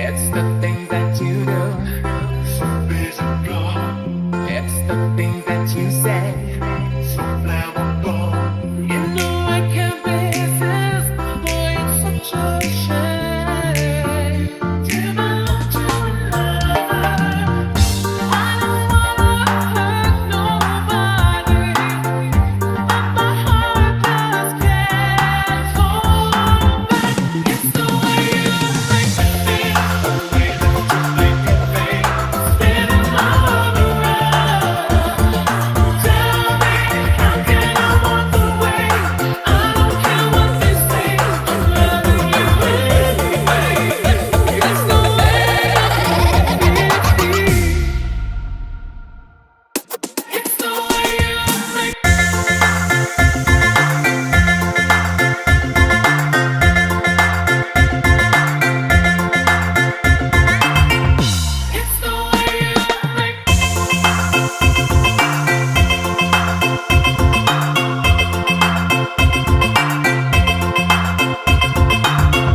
It's the things that you do. So physical. It's the things that you say. So flammable. You know I can't resist. Boy, it's such a shame. Give my love to another. I don't wanna hurt nobody, but my heart just can't hold back. It's the way you make me feel, the way that you make me think, spinning my world around. Tell me, how can I walk away? I don't care what they say, I'm loving you anyway. It's the way you make me feel. It's the way you make me It's the way you make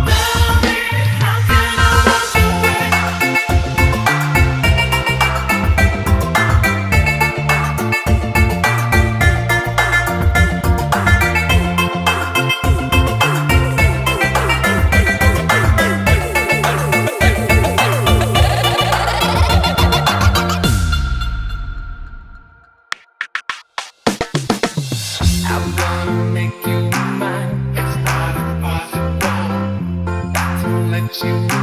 Tell me, how can I wash away? I'm gonna make you mine. It's not impossible. Got to let you